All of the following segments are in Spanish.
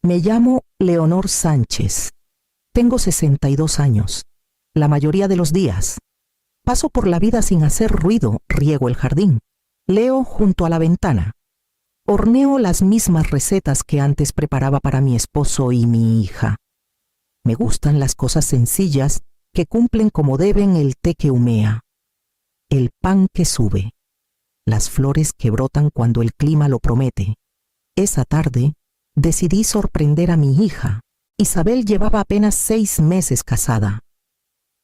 Me llamo Leonor Sánchez. Tengo 62 años. La mayoría de los días paso por la vida sin hacer ruido, riego el jardín, leo junto a la ventana, horneo las mismas recetas que antes preparaba para mi esposo y mi hija. Me gustan las cosas sencillas que cumplen como deben el té que humea, el pan que sube, las flores que brotan cuando el clima lo promete. Esa tarde decidí sorprender a mi hija. Isabel llevaba apenas 6 meses casada,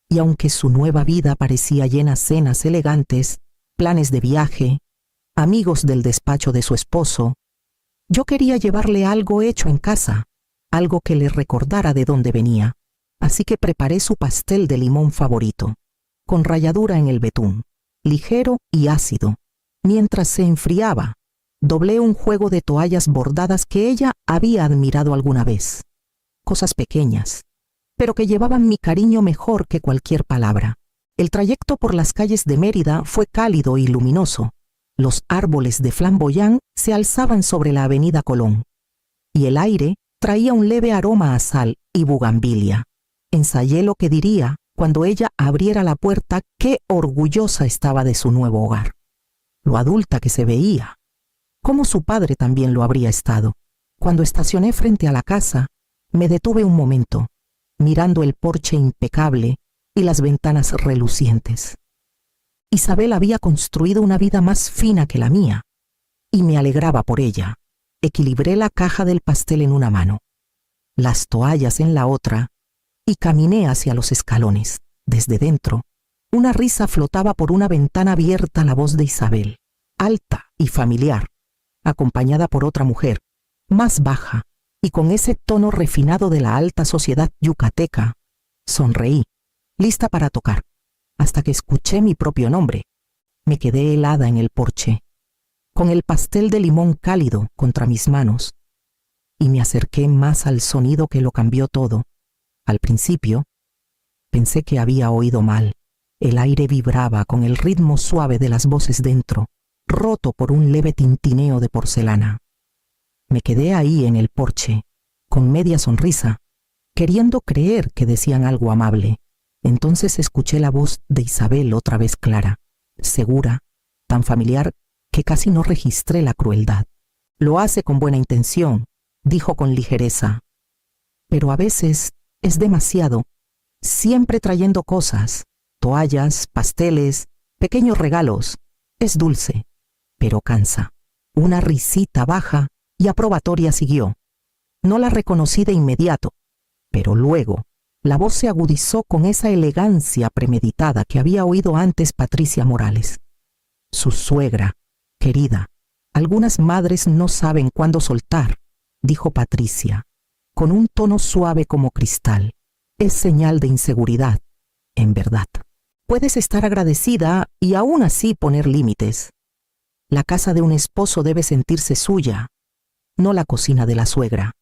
y aunque su nueva vida parecía llena de cenas elegantes, planes de viaje, amigos del despacho de su esposo, yo quería llevarle algo hecho en casa, algo que le recordara de dónde venía. Así que preparé su pastel de limón favorito, con ralladura en el betún, ligero y ácido. Mientras se enfriaba, doblé un juego de toallas bordadas que ella había admirado alguna vez. Cosas pequeñas, pero que llevaban mi cariño mejor que cualquier palabra. El trayecto por las calles de Mérida fue cálido y luminoso. Los árboles de flamboyán se alzaban sobre la avenida Colón, y el aire traía un leve aroma a sal y bugambilia. Ensayé lo que diría cuando ella abriera la puerta. Qué orgullosa estaba de su nuevo hogar. Lo adulta que se veía. Como su padre también lo habría estado. Cuando estacioné frente a la casa, me detuve un momento, mirando el porche impecable y las ventanas relucientes. Isabel había construido una vida más fina que la mía, y me alegraba por ella. Equilibré la caja del pastel en una mano, las toallas en la otra, y caminé hacia los escalones. Desde dentro, una risa flotaba por una ventana abierta. La voz de Isabel, alta y familiar, acompañada por otra mujer, más baja, y con ese tono refinado de la alta sociedad yucateca. Sonreí, lista para tocar, hasta que escuché mi propio nombre. Me quedé helada en el porche, con el pastel de limón cálido contra mis manos, y me acerqué más al sonido que lo cambió todo. Al principio, pensé que había oído mal. El aire vibraba con el ritmo suave de las voces dentro, roto por un leve tintineo de porcelana. Me quedé ahí en el porche, con media sonrisa, queriendo creer que decían algo amable. Entonces escuché la voz de Isabel otra vez clara, segura, tan familiar que casi no registré la crueldad. Lo hace con buena intención, dijo con ligereza, pero a veces es demasiado, siempre trayendo cosas, toallas, pasteles, pequeños regalos. Es dulce, pero cansa. Una risita baja y aprobatoria siguió. No la reconocí de inmediato, pero luego la voz se agudizó con esa elegancia premeditada que había oído antes Patricia Morales. Su suegra, querida, algunas madres no saben cuándo soltar, dijo Patricia, con un tono suave como cristal. Es señal de inseguridad, en verdad. Puedes estar agradecida y aún así poner límites. La casa de un esposo debe sentirse suya, no la cocina de la suegra.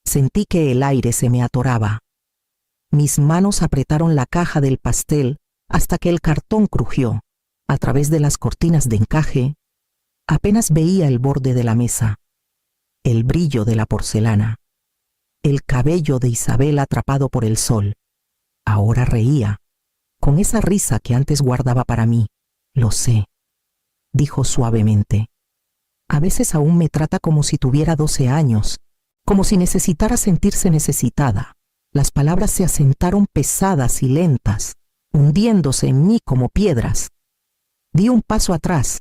Sentí que el aire se me atoraba. Mis manos apretaron la caja del pastel hasta que el cartón crujió. A través de las cortinas de encaje, apenas veía el borde de la mesa, el brillo de la porcelana, el cabello de Isabel atrapado por el sol. Ahora reía, con esa risa que antes guardaba para mí. Lo sé, dijo suavemente. A veces aún me trata como si tuviera 12 años, como si necesitara sentirse necesitada. Las palabras se asentaron pesadas y lentas, hundiéndose en mí como piedras. Di un paso atrás,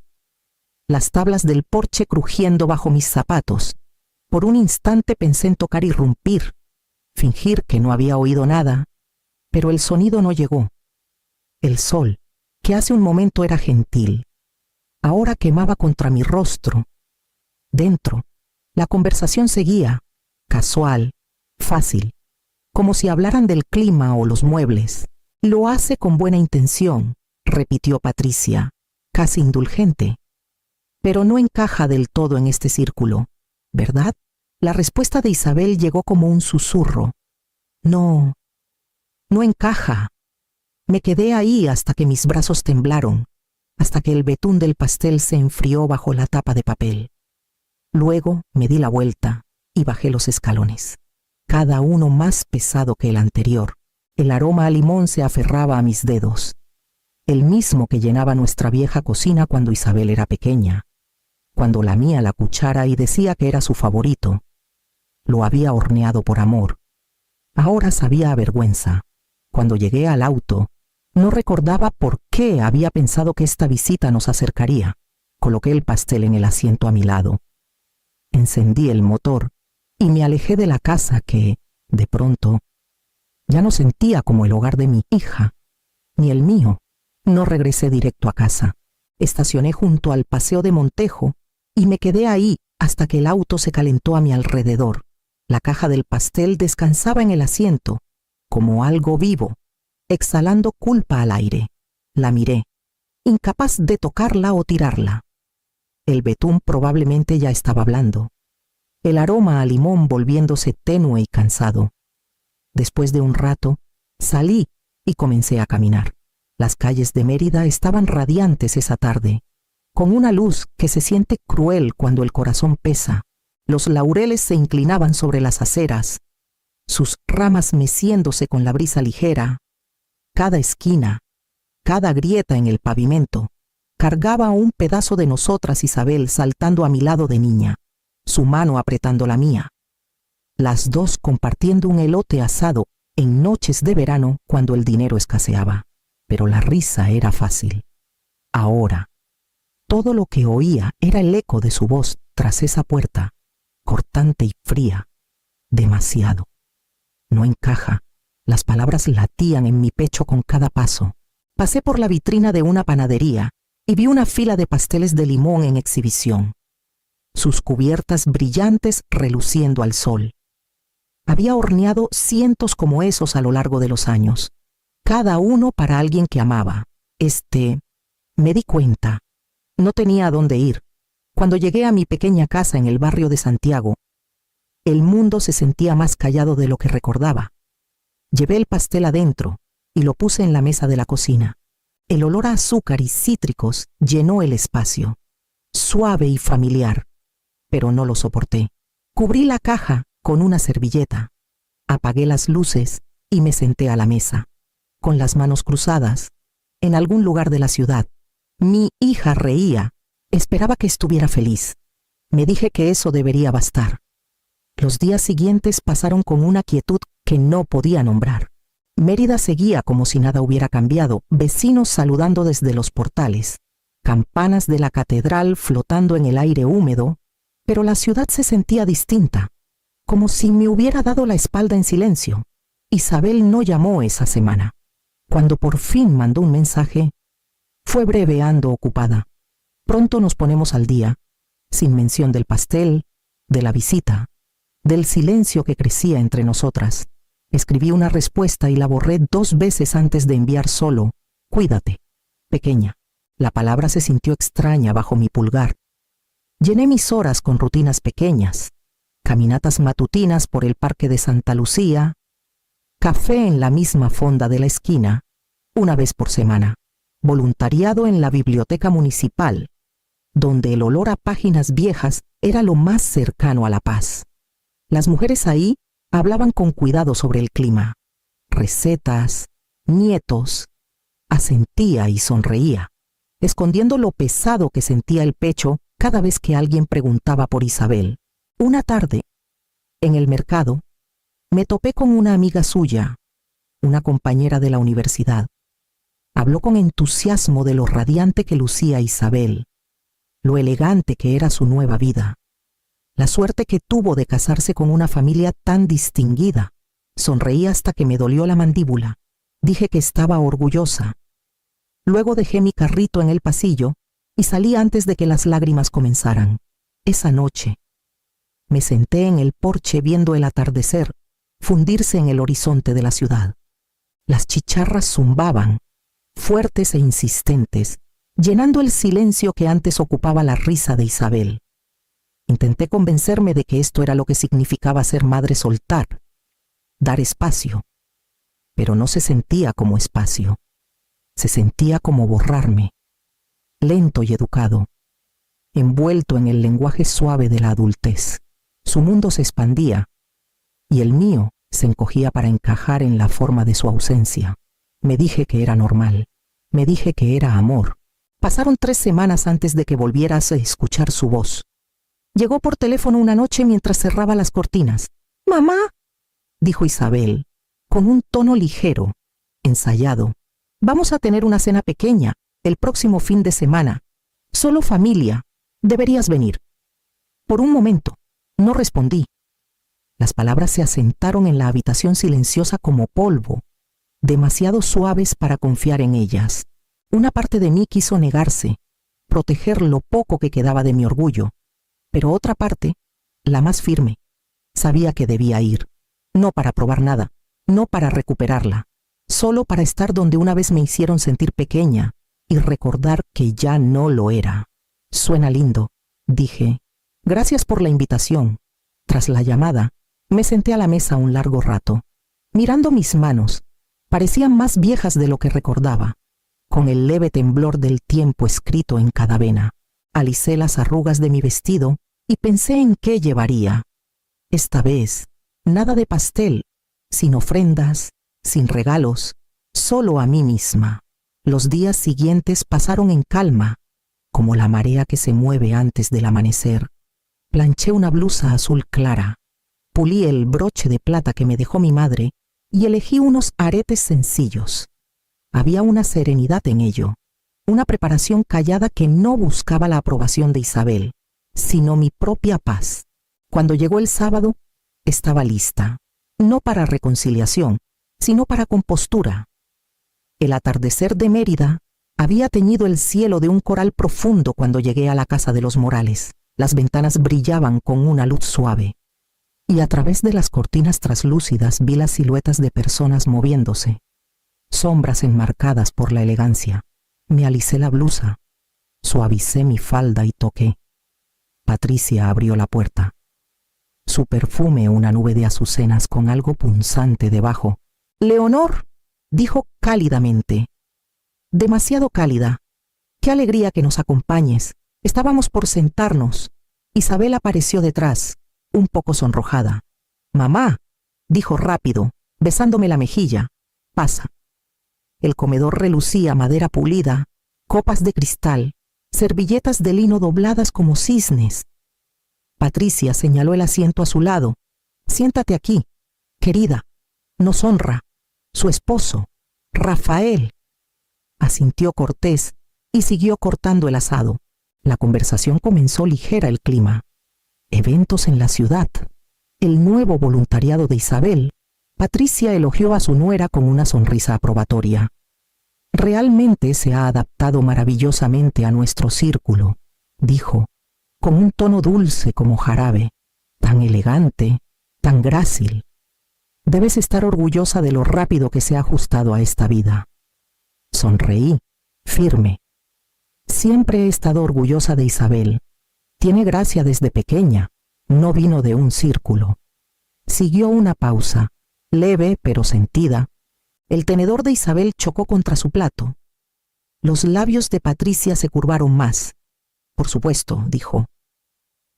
las tablas del porche crujiendo bajo mis zapatos. Por un instante pensé en tocar irrumpir, fingir que no había oído nada, pero el sonido no llegó. El sol, que hace un momento era gentil, ahora quemaba contra mi rostro. Dentro, la conversación seguía, casual, fácil, como si hablaran del clima o los muebles. Lo hace con buena intención, repitió Patricia, casi indulgente. Pero no encaja del todo en este círculo, ¿verdad? La respuesta de Isabel llegó como un susurro. No encaja. Me quedé ahí hasta que mis brazos temblaron, hasta que el betún del pastel se enfrió bajo la tapa de papel. Luego me di la vuelta y bajé los escalones, cada uno más pesado que el anterior. El aroma a limón se aferraba a mis dedos, el mismo que llenaba nuestra vieja cocina cuando Isabel era pequeña, cuando lamía la cuchara y decía que era su favorito. Lo había horneado por amor. Ahora sabía a vergüenza. Cuando llegué al auto, no recordaba por qué había pensado que esta visita nos acercaría. Coloqué el pastel en el asiento a mi lado. Encendí el motor y me alejé de la casa que, de pronto, ya no sentía como el hogar de mi hija, ni el mío. No regresé directo a casa. Estacioné junto al Paseo de Montejo y me quedé ahí hasta que el auto se calentó a mi alrededor. La caja del pastel descansaba en el asiento, como algo vivo, exhalando culpa al aire. La miré, incapaz de tocarla o tirarla. El betún probablemente ya estaba blando, el aroma a limón volviéndose tenue y cansado. Después de un rato, salí y comencé a caminar. Las calles de Mérida estaban radiantes esa tarde, con una luz que se siente cruel cuando el corazón pesa. Los laureles se inclinaban sobre las aceras, sus ramas meciéndose con la brisa ligera. Cada esquina, cada grieta en el pavimento, cargaba un pedazo de nosotras Isabel saltando a mi lado de niña, su mano apretando la mía. Las dos compartiendo un elote asado en noches de verano cuando el dinero escaseaba. Pero la risa era fácil. Ahora, todo lo que oía era el eco de su voz tras esa puerta, cortante y fría. Demasiado. No encaja. Las palabras latían en mi pecho con cada paso. Pasé por la vitrina de una panadería y vi una fila de pasteles de limón en exhibición, sus cubiertas brillantes reluciendo al sol. Había horneado cientos como esos a lo largo de los años, cada uno para alguien que amaba. Me di cuenta, no tenía a dónde ir. Cuando llegué a mi pequeña casa en el barrio de Santiago, el mundo se sentía más callado de lo que recordaba. Llevé el pastel adentro y lo puse en la mesa de la cocina. El olor a azúcar y cítricos llenó el espacio, suave y familiar, pero no lo soporté. Cubrí la caja con una servilleta, apagué las luces y me senté a la mesa, con las manos cruzadas, en algún lugar de la ciudad. Mi hija reía, esperaba que estuviera feliz. Me dije que eso debería bastar. Los días siguientes pasaron con una quietud que no podía nombrar. Mérida seguía como si nada hubiera cambiado, vecinos saludando desde los portales, campanas de la catedral flotando en el aire húmedo, pero la ciudad se sentía distinta, como si me hubiera dado la espalda en silencio. Isabel no llamó esa semana. Cuando por fin mandó un mensaje, fue breve, ando ocupada. Pronto nos ponemos al día, sin mención del pastel, de la visita, del silencio que crecía entre nosotras. Escribí una respuesta y la borré 2 veces antes de enviar solo: cuídate, pequeña. La palabra se sintió extraña bajo mi pulgar. Llené mis horas con rutinas pequeñas, caminatas matutinas por el parque de Santa Lucía, café en la misma fonda de la esquina, una vez por semana, voluntariado en la biblioteca municipal, donde el olor a páginas viejas era lo más cercano a la paz. Las mujeres ahí hablaban con cuidado sobre el clima, recetas, nietos. Asentía y sonreía, escondiendo lo pesado que sentía el pecho cada vez que alguien preguntaba por Isabel. Una tarde, en el mercado, me topé con una amiga suya, una compañera de la universidad. Habló con entusiasmo de lo radiante que lucía Isabel, lo elegante que era su nueva vida, la suerte que tuvo de casarse con una familia tan distinguida. Sonreí hasta que me dolió la mandíbula. Dije que estaba orgullosa. Luego dejé mi carrito en el pasillo y salí antes de que las lágrimas comenzaran. Esa noche, me senté en el porche viendo el atardecer fundirse en el horizonte de la ciudad. Las chicharras zumbaban, fuertes e insistentes, llenando el silencio que antes ocupaba la risa de Isabel. Intenté convencerme de que esto era lo que significaba ser madre: soltar, dar espacio. Pero no se sentía como espacio. Se sentía como borrarme, lento y educado, envuelto en el lenguaje suave de la adultez. Su mundo se expandía y el mío se encogía para encajar en la forma de su ausencia. Me dije que era normal. Me dije que era amor. Pasaron 3 semanas antes de que volvieras a escuchar su voz. Llegó por teléfono una noche mientras cerraba las cortinas. «Mamá», dijo Isabel, con un tono ligero, ensayado. «Vamos a tener una cena pequeña el próximo fin de semana. Solo familia. Deberías venir». Por un momento, no respondí. Las palabras se asentaron en la habitación silenciosa como polvo, demasiado suaves para confiar en ellas. Una parte de mí quiso negarse, proteger lo poco que quedaba de mi orgullo, pero otra parte, la más firme, sabía que debía ir, no para probar nada, no para recuperarla, solo para estar donde una vez me hicieron sentir pequeña y recordar que ya no lo era. «Suena lindo», dije. «Gracias por la invitación». Tras la llamada, me senté a la mesa un largo rato. Mirando mis manos, parecían más viejas de lo que recordaba, con el leve temblor del tiempo escrito en cada vena. Alicé las arrugas de mi vestido y pensé en qué llevaría. Esta vez, nada de pastel, sin ofrendas, sin regalos, solo a mí misma. Los días siguientes pasaron en calma, como la marea que se mueve antes del amanecer. Planché una blusa azul clara, pulí el broche de plata que me dejó mi madre y elegí unos aretes sencillos. Había una serenidad en ello, una preparación callada que no buscaba la aprobación de Isabel, sino mi propia paz. Cuando llegó el sábado, estaba lista, no para reconciliación, sino para compostura. El atardecer de Mérida había teñido el cielo de un coral profundo cuando llegué a la casa de los Morales. Las ventanas brillaban con una luz suave, y a través de las cortinas traslúcidas vi las siluetas de personas moviéndose, sombras enmarcadas por la elegancia. Me alicé la blusa, suavicé mi falda y toqué. Patricia abrió la puerta. Su perfume una nube de azucenas con algo punzante debajo. «Leonor», dijo cálidamente. «Demasiado cálida. Qué alegría que nos acompañes. Estábamos por sentarnos». Isabel apareció detrás, un poco sonrojada. «Mamá», dijo rápido, besándome la mejilla. «Pasa». El comedor relucía madera pulida, copas de cristal, servilletas de lino dobladas como cisnes. Patricia señaló el asiento a su lado. «Siéntate aquí, querida. Nos honra. Su esposo, Rafael». Asintió cortés y siguió cortando el asado. La conversación comenzó ligera el clima. Eventos en la ciudad. El nuevo voluntariado de Isabel. Patricia elogió a su nuera con una sonrisa aprobatoria. «Realmente se ha adaptado maravillosamente a nuestro círculo», dijo, con un tono dulce como jarabe. «Tan elegante, tan grácil. Debes estar orgullosa de lo rápido que se ha ajustado a esta vida». Sonreí, firme. Siempre he estado orgullosa de Isabel. Tiene gracia desde pequeña, no vino de un círculo. Siguió una pausa, leve pero sentida. El tenedor de Isabel chocó contra su plato. Los labios de Patricia se curvaron más. «Por supuesto», dijo.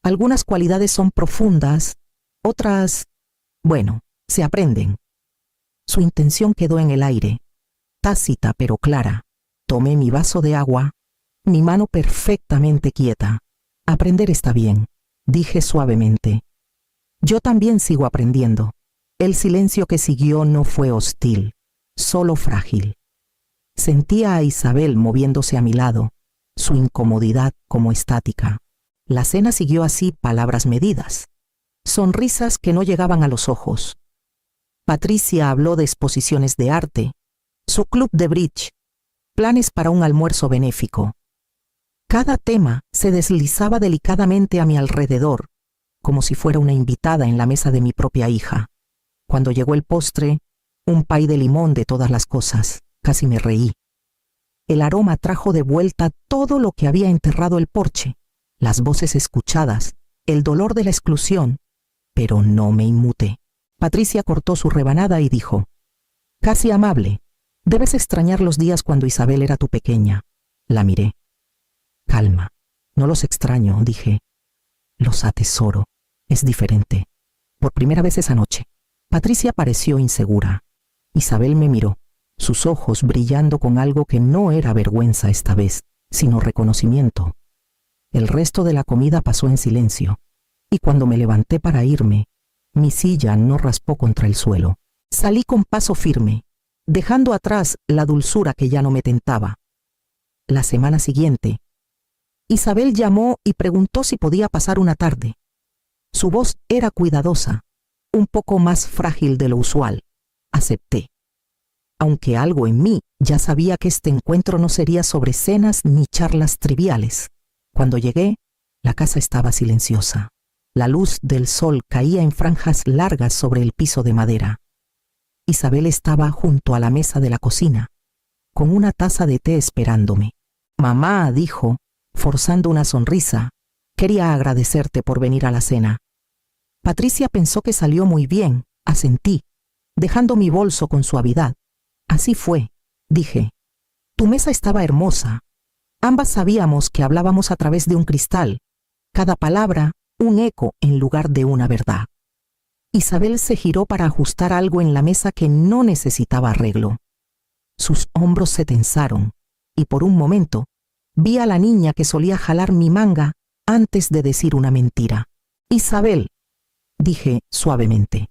«Algunas cualidades son profundas, otras, bueno, se aprenden». Su intención quedó en el aire, tácita pero clara. Tomé mi vaso de agua, mi mano perfectamente quieta. «Aprender está bien», dije suavemente. «Yo también sigo aprendiendo». El silencio que siguió no fue hostil, solo frágil. Sentía a Isabel moviéndose a mi lado, su incomodidad como estática. La cena siguió así, palabras medidas, sonrisas que no llegaban a los ojos. Patricia habló de exposiciones de arte, su club de bridge, planes para un almuerzo benéfico. Cada tema se deslizaba delicadamente a mi alrededor, como si fuera una invitada en la mesa de mi propia hija. Cuando llegó el postre, un pay de limón de todas las cosas, casi me reí. El aroma trajo de vuelta todo lo que había enterrado el porche, las voces escuchadas, el dolor de la exclusión, pero no me inmuté. Patricia cortó su rebanada y dijo: «Casi amable, debes extrañar los días cuando Isabel era tu pequeña». La miré. «Calma, no los extraño», dije. «Los atesoro». es diferente. Por primera vez esa noche, Patricia pareció insegura. Isabel me miró, sus ojos brillando con algo que no era vergüenza esta vez, sino reconocimiento. El resto de la comida pasó en silencio, y cuando me levanté para irme, mi silla no raspó contra el suelo. Salí con paso firme, dejando atrás la dulzura que ya no me tentaba. La semana siguiente, Isabel llamó y preguntó si podía pasar una tarde. Su voz era cuidadosa, un poco más frágil de lo usual. Acepté. Aunque algo en mí ya sabía que este encuentro no sería sobre cenas ni charlas triviales. Cuando llegué, la casa estaba silenciosa. La luz del sol caía en franjas largas sobre el piso de madera. Isabel estaba junto a la mesa de la cocina, con una taza de té esperándome. Mamá, dijo, forzando una sonrisa, quería agradecerte por venir a la cena. Patricia pensó que salió muy bien, asentí, dejando mi bolso con suavidad. Así fue, dije. Tu mesa estaba hermosa. Ambas sabíamos que hablábamos a través de un cristal, cada palabra un eco en lugar de una verdad. Isabel se giró para ajustar algo en la mesa que no necesitaba arreglo. Sus hombros se tensaron, y por un momento vi a la niña que solía jalar mi manga antes de decir una mentira. Isabel, dije suavemente.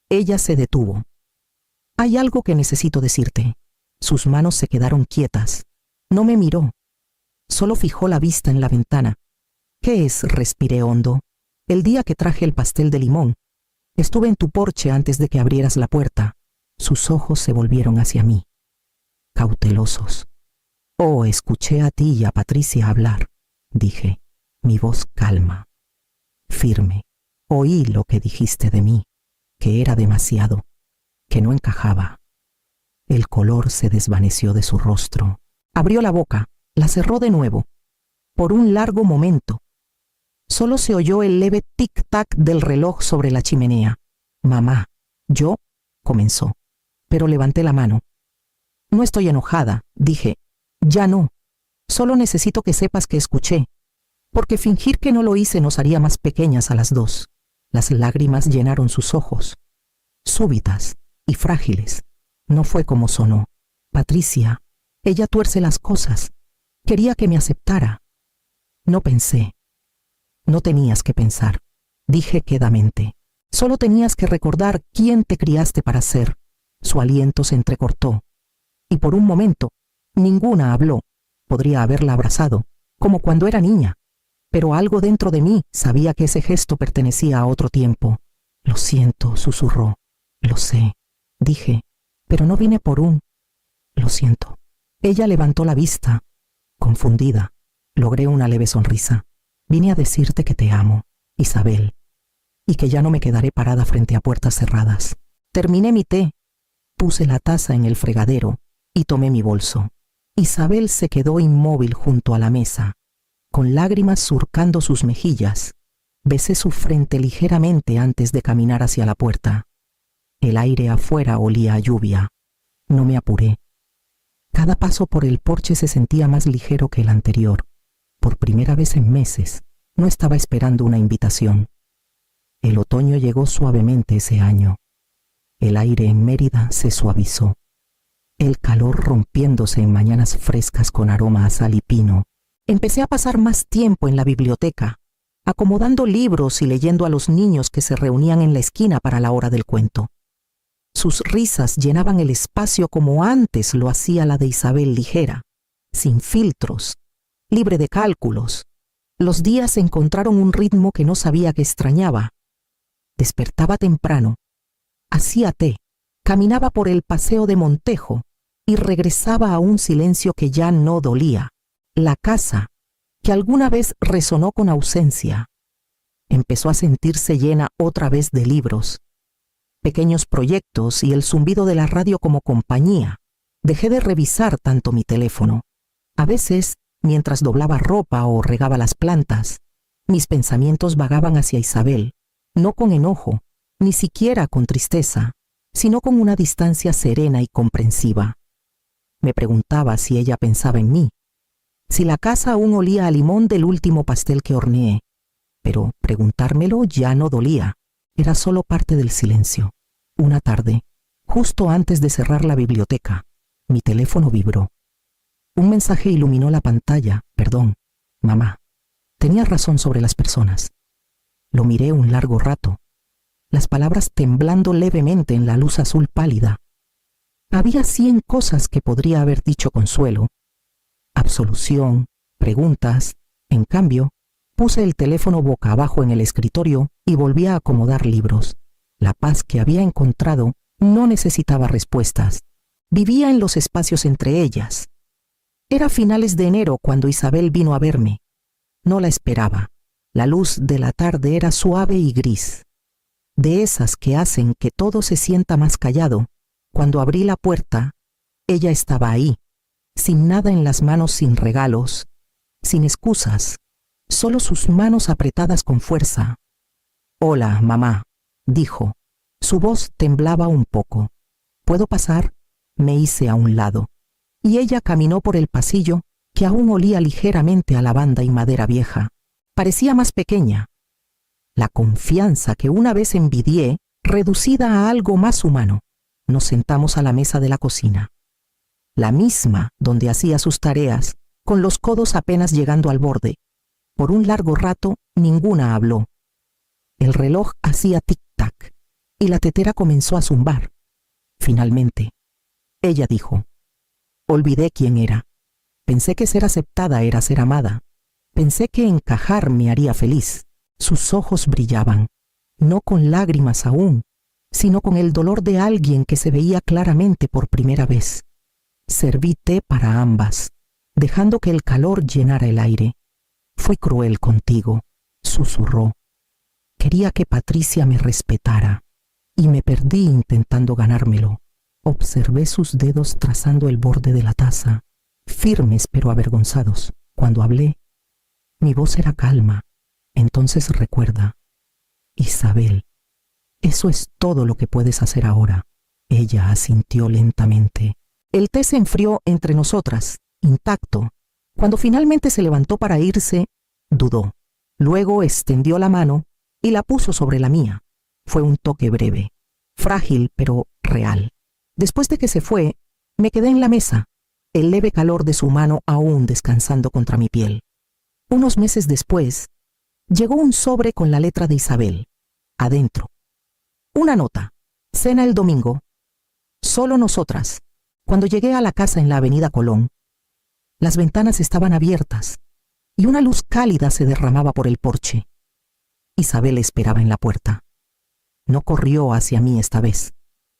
Ella se detuvo. Hay algo que necesito decirte. Sus manos se quedaron quietas. No me miró. Solo fijó la vista en la ventana. ¿Qué es? Respiré hondo. El día que traje el pastel de limón. Estuve en tu porche antes de que abrieras la puerta. Sus ojos se volvieron hacia mí, cautelosos. Oh, escuché a ti y a Patricia hablar, dije, mi voz calma, firme. Oí lo que dijiste de mí, que era demasiado, que no encajaba. El color se desvaneció de su rostro. Abrió la boca, la cerró de nuevo. Por un largo momento, solo se oyó el leve tic-tac del reloj sobre la chimenea. Mamá, yo, comenzó, pero levanté la mano. No estoy enojada, dije. Ya no. Solo necesito que sepas que escuché, porque fingir que no lo hice nos haría más pequeñas a las dos. Las lágrimas llenaron sus ojos, súbitas y frágiles. No fue como sonó. Patricia, ella tuerce las cosas. Quería que me aceptara. No pensé. No tenías que pensar, dije quedamente. Solo tenías que recordar quién te criaste para ser. Su aliento se entrecortó, y por un momento, ninguna habló. Podría haberla abrazado, como cuando era niña, pero algo dentro de mí sabía que ese gesto pertenecía a otro tiempo. Lo siento, susurró. Lo sé, dije, pero no vine por un... Lo siento. Ella levantó la vista, confundida. Logré una leve sonrisa. Vine a decirte que te amo, Isabel, y que ya no me quedaré parada frente a puertas cerradas. Terminé mi té, puse la taza en el fregadero y tomé mi bolso. Isabel se quedó inmóvil junto a la mesa, con lágrimas surcando sus mejillas. Besé su frente ligeramente antes de caminar hacia la puerta. El aire afuera olía a lluvia. No me apuré. Cada paso por el porche se sentía más ligero que el anterior. Por primera vez en meses, no estaba esperando una invitación. El otoño llegó suavemente ese año. El aire en Mérida se suavizó. El calor rompiéndose en mañanas frescas con aroma a sal y pino. Empecé a pasar más tiempo en la biblioteca, acomodando libros y leyendo a los niños que se reunían en la esquina para la hora del cuento. Sus risas llenaban el espacio como antes lo hacía la de Isabel, ligera, sin filtros, libre de cálculos. Los días encontraron un ritmo que no sabía que extrañaba. Despertaba temprano, hacía té, caminaba por el paseo de Montejo y regresaba a un silencio que ya no dolía. La casa, que alguna vez resonó con ausencia, empezó a sentirse llena otra vez de libros, pequeños proyectos y el zumbido de la radio como compañía. Dejé de revisar tanto mi teléfono. A veces, mientras doblaba ropa o regaba las plantas, mis pensamientos vagaban hacia Isabel, no con enojo, ni siquiera con tristeza, sino con una distancia serena y comprensiva. Me preguntaba si ella pensaba en mí, si la casa aún olía a limón del último pastel que horneé, pero preguntármelo ya no dolía. Era solo parte del silencio. Una tarde, justo antes de cerrar la biblioteca, mi teléfono vibró. Un mensaje iluminó la pantalla. Perdón, mamá. Tenías razón sobre las personas. Lo miré un largo rato, las palabras temblando levemente en la luz azul pálida. Había 100 cosas que podría haber dicho consuelo, absolución, preguntas. En cambio, puse el teléfono boca abajo en el escritorio y volví a acomodar libros. La paz que había encontrado no necesitaba respuestas. Vivía en los espacios entre ellas. Era finales de enero cuando Isabel vino a verme. No la esperaba. La luz de la tarde era suave y gris, de esas que hacen que todo se sienta más callado. Cuando abrí la puerta, ella estaba ahí, sin nada en las manos, sin regalos, sin excusas, solo sus manos apretadas con fuerza. «Hola, mamá», dijo. Su voz temblaba un poco. «¿Puedo pasar?». Me hice a un lado, y ella caminó por el pasillo que aún olía ligeramente a lavanda y madera vieja. Parecía más pequeña. La confianza que una vez envidié, reducida a algo más humano. Nos sentamos a la mesa de la cocina, la misma donde hacía sus tareas, con los codos apenas llegando al borde. Por un largo rato, ninguna habló. El reloj hacía tic-tac, y la tetera comenzó a zumbar. Finalmente, ella dijo: «Olvidé quién era. Pensé que ser aceptada era ser amada. Pensé que encajar me haría feliz». Sus ojos brillaban, no con lágrimas aún, sino con el dolor de alguien que se veía claramente por primera vez. Serví té para ambas, dejando que el calor llenara el aire. «Fui cruel contigo», susurró. «Quería que Patricia me respetara, y me perdí intentando ganármelo». Observé sus dedos trazando el borde de la taza, firmes pero avergonzados. Cuando hablé, mi voz era calma. «Entonces recuerda, Isabel, eso es todo lo que puedes hacer ahora». Ella asintió lentamente. El té se enfrió entre nosotras, intacto. Cuando finalmente se levantó para irse, dudó. Luego extendió la mano y la puso sobre la mía. Fue un toque breve, frágil pero real. Después de que se fue, me quedé en la mesa, el leve calor de su mano aún descansando contra mi piel. Unos meses después, llegó un sobre con la letra de Isabel. Adentro, una nota: «Cena el domingo. Solo nosotras». Cuando llegué a la casa en la avenida Colón, las ventanas estaban abiertas y una luz cálida se derramaba por el porche. Isabel esperaba en la puerta. No corrió hacia mí esta vez,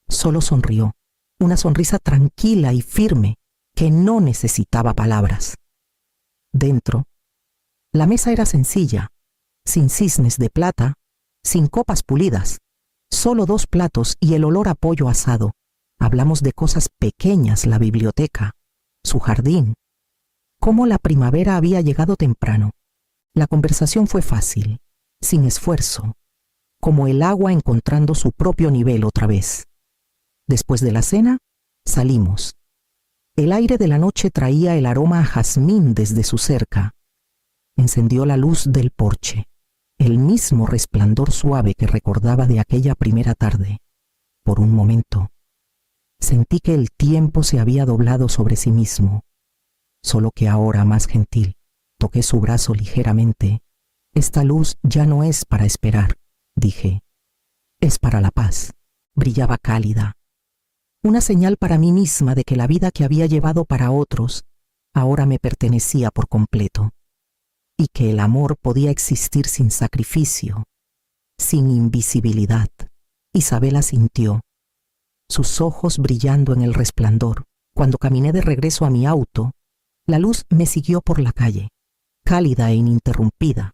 solo sonrió, una sonrisa tranquila y firme que no necesitaba palabras. Dentro, la mesa era sencilla, sin cisnes de plata, sin copas pulidas, solo 2 platos y el olor a pollo asado. Hablamos de cosas pequeñas: la biblioteca, su jardín, cómo la primavera había llegado temprano. La conversación fue fácil, sin esfuerzo, como el agua encontrando su propio nivel otra vez. Después de la cena, salimos. El aire de la noche traía el aroma a jazmín desde su cerca. Encendió la luz del porche, el mismo resplandor suave que recordaba de aquella primera tarde. Por un momento, sentí que el tiempo se había doblado sobre sí mismo, solo que ahora más gentil. Toqué su brazo ligeramente. «Esta luz ya no es para esperar», dije. «Es para la paz». Brillaba cálida. Una señal para mí misma de que la vida que había llevado para otros ahora me pertenecía por completo, y que el amor podía existir sin sacrificio, sin invisibilidad. Isabel asintió, sus ojos brillando en el resplandor. Cuando caminé de regreso a mi auto, la luz me siguió por la calle, cálida e ininterrumpida.